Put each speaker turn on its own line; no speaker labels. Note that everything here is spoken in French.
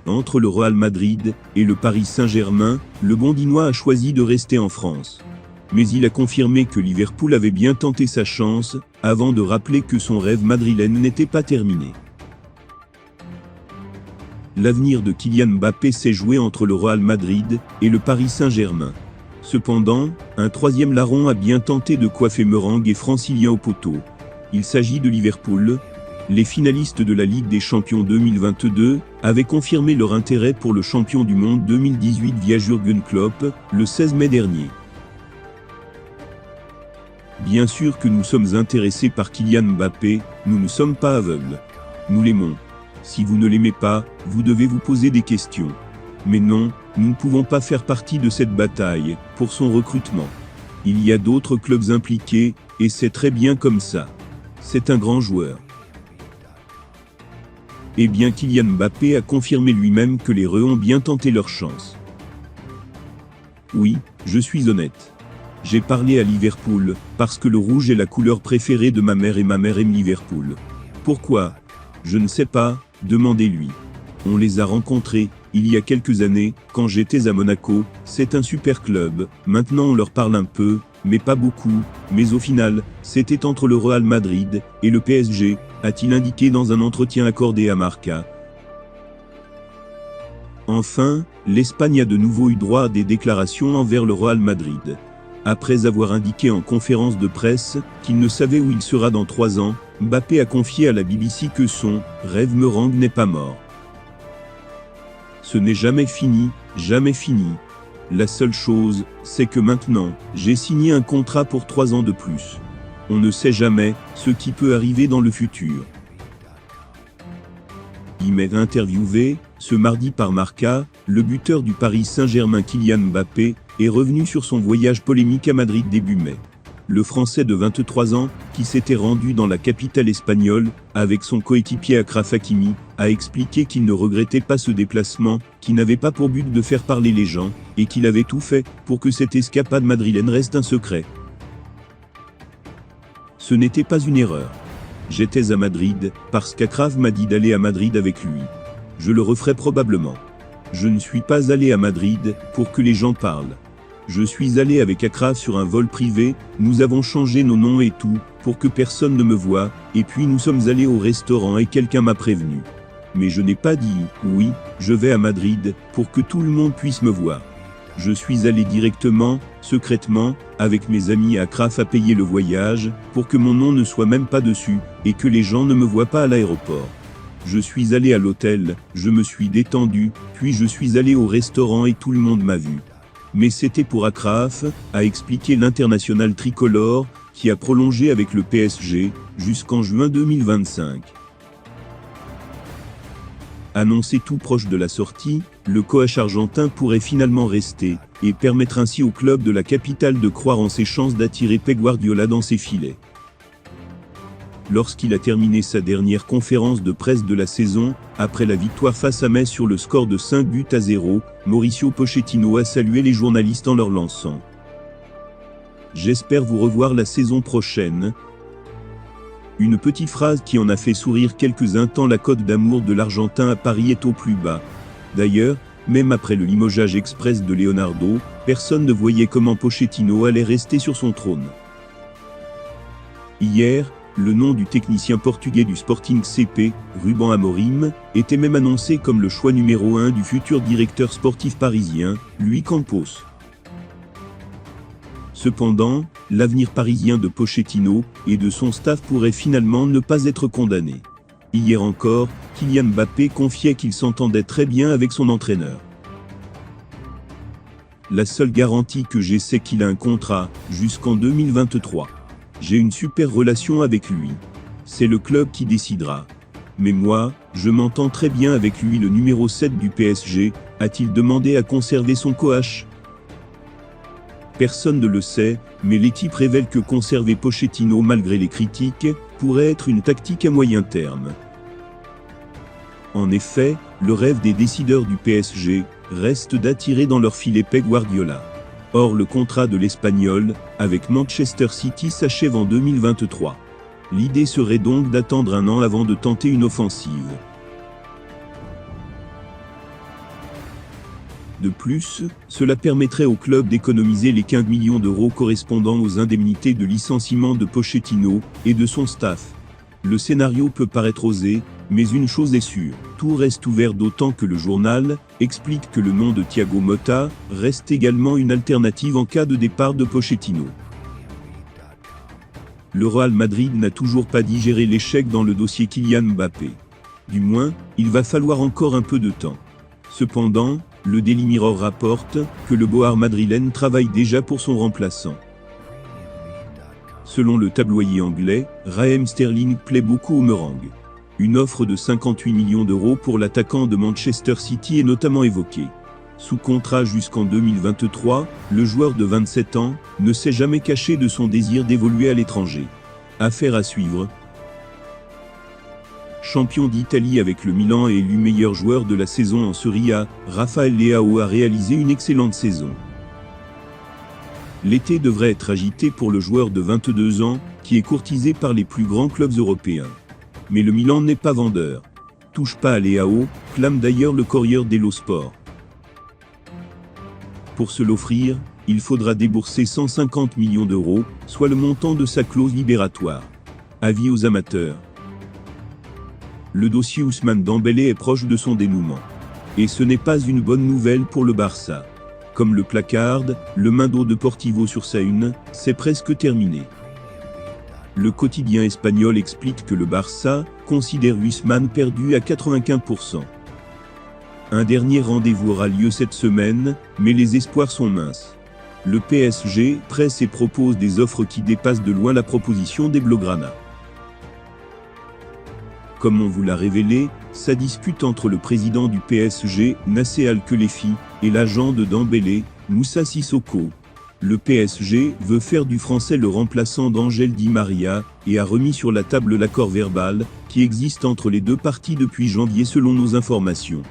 Entre le Real Madrid et le Paris Saint-Germain, le Bondinois a choisi de rester en France. Mais il a confirmé que Liverpool avait bien tenté sa chance, avant de rappeler que son rêve madrilène n'était pas terminé. L'avenir de Kylian Mbappé s'est joué entre le Real Madrid et le Paris Saint-Germain. Cependant, un troisième larron a bien tenté de coiffer meringue et francilien au poteau. Il s'agit de Liverpool. Les finalistes de la Ligue des Champions 2022 avaient confirmé leur intérêt pour le champion du monde 2018 via Jürgen Klopp, le 16 mai dernier. Bien sûr que nous sommes intéressés par Kylian Mbappé, nous ne sommes pas aveugles. Nous l'aimons. Si vous ne l'aimez pas, vous devez vous poser des questions. Mais non, nous ne pouvons pas faire partie de cette bataille, pour son recrutement. Il y a d'autres clubs impliqués, et c'est très bien comme ça. C'est un grand joueur. Eh bien Kylian Mbappé a confirmé lui-même que les Reds ont bien tenté leur chance. Oui, je suis honnête. J'ai parlé à Liverpool, parce que le rouge est la couleur préférée de ma mère et ma mère aime Liverpool. Pourquoi? Je ne sais pas, demandez-lui. On les a rencontrés, il y a quelques années, quand j'étais à Monaco, c'est un super club, maintenant on leur parle un peu, mais pas beaucoup, mais au final, c'était entre le Real Madrid et le PSG, a-t-il indiqué dans un entretien accordé à Marca. Enfin, l'Espagne a de nouveau eu droit à des déclarations envers le Real Madrid. Après avoir indiqué en conférence de presse qu'il ne savait où il sera dans 3 ans, Mbappé a confié à la BBC que son « rêve meringue n'est pas mort ». Ce n'est jamais fini, jamais fini. La seule chose, c'est que maintenant, j'ai signé un contrat pour 3 ans de plus. On ne sait jamais ce qui peut arriver dans le futur. Il est interviewé, ce mardi par Marca, le buteur du Paris Saint-Germain Kylian Mbappé, est revenu sur son voyage polémique à Madrid début mai. Le Français de 23 ans, qui s'était rendu dans la capitale espagnole, avec son coéquipier Achraf Hakimi, a expliqué qu'il ne regrettait pas ce déplacement, qui n'avait pas pour but de faire parler les gens, et qu'il avait tout fait pour que cette escapade madrilène reste un secret. Ce n'était pas une erreur. J'étais à Madrid, parce qu'Achraf m'a dit d'aller à Madrid avec lui. Je le referai probablement. Je ne suis pas allé à Madrid pour que les gens parlent. Je suis allé avec Achraf sur un vol privé, nous avons changé nos noms et tout, pour que personne ne me voie, et puis nous sommes allés au restaurant et quelqu'un m'a prévenu. Mais je n'ai pas dit, oui, je vais à Madrid, pour que tout le monde puisse me voir. Je suis allé directement, secrètement, avec mes amis et Achraf a payé le voyage, pour que mon nom ne soit même pas dessus, et que les gens ne me voient pas à l'aéroport. Je suis allé à l'hôtel, je me suis détendu, puis je suis allé au restaurant et tout le monde m'a vu. Mais c'était pour Achraf, a expliqué l'international tricolore, qui a prolongé avec le PSG, jusqu'en juin 2025. Annoncé tout proche de la sortie, le coach argentin pourrait finalement rester, et permettre ainsi au club de la capitale de croire en ses chances d'attirer Pep Guardiola dans ses filets. Lorsqu'il a terminé sa dernière conférence de presse de la saison, après la victoire face à Metz sur le score de 5-0, Mauricio Pochettino a salué les journalistes en leur lançant « J'espère vous revoir la saison prochaine ». Une petite phrase qui en a fait sourire quelques-uns tant la cote d'amour de l'Argentin à Paris est au plus bas. D'ailleurs, même après le limogeage express de Leonardo, personne ne voyait comment Pochettino allait rester sur son trône. Hier, le nom du technicien portugais du Sporting CP, Ruben Amorim, était même annoncé comme le choix numéro 1 du futur directeur sportif parisien, Luis Campos. Cependant, l'avenir parisien de Pochettino et de son staff pourrait finalement ne pas être condamné. Hier encore, Kylian Mbappé confiait qu'il s'entendait très bien avec son entraîneur. La seule garantie que j'ai, c'est qu'il a un contrat jusqu'en 2023. J'ai une super relation avec lui. C'est le club qui décidera. Mais moi, je m'entends très bien avec lui. Le numéro 7 du PSG, a-t-il demandé à conserver son coach? Personne ne le sait, mais l'équipe révèle que conserver Pochettino malgré les critiques, pourrait être une tactique à moyen terme. En effet, le rêve des décideurs du PSG reste d'attirer dans leur filet Pep Guardiola. Or le contrat de l'Espagnol, avec Manchester City s'achève en 2023. L'idée serait donc d'attendre 1 an avant de tenter une offensive. De plus, cela permettrait au club d'économiser les 15 millions d'euros correspondant aux indemnités de licenciement de Pochettino et de son staff. Le scénario peut paraître osé, mais une chose est sûre, tout reste ouvert, d'autant que le journal explique que le nom de Thiago Motta reste également une alternative en cas de départ de Pochettino. Le Real Madrid n'a toujours pas digéré l'échec dans le dossier Kylian Mbappé. Du moins, il va falloir encore un peu de temps. Cependant, le Daily Mirror rapporte que le Bohar madrilène travaille déjà pour son remplaçant. Selon le tabloïd anglais, Raheem Sterling plaît beaucoup au Meringue. Une offre de 58 millions d'euros pour l'attaquant de Manchester City est notamment évoquée. Sous contrat jusqu'en 2023, le joueur de 27 ans ne s'est jamais caché de son désir d'évoluer à l'étranger. Affaire à suivre. Champion d'Italie avec le Milan et élu meilleur joueur de la saison en Serie A, Rafael Leao a réalisé une excellente saison. L'été devrait être agité pour le joueur de 22 ans, qui est courtisé par les plus grands clubs européens. Mais le Milan n'est pas vendeur. Touche pas à Leao, clame d'ailleurs le Corriere dello Sport. Pour se l'offrir, il faudra débourser 150 millions d'euros, soit le montant de sa clause libératoire. Avis aux amateurs. Le dossier Ousmane Dembélé est proche de son dénouement. Et ce n'est pas une bonne nouvelle pour le Barça. Comme le placarde, le Mundo Deportivo sur sa une, c'est presque terminé. Le quotidien espagnol explique que le Barça considère Ousmane perdu à 95%. Un dernier rendez-vous aura lieu cette semaine, mais les espoirs sont minces. Le PSG presse et propose des offres qui dépassent de loin la proposition des Blaugrana. Comme on vous l'a révélé, ça discute entre le président du PSG, Nasser Al-Khelaifi, et l'agent de Dembélé, Moussa Sissoko. Le PSG veut faire du français le remplaçant d'Angel Di Maria, et a remis sur la table l'accord verbal, qui existe entre les deux parties depuis janvier selon nos informations.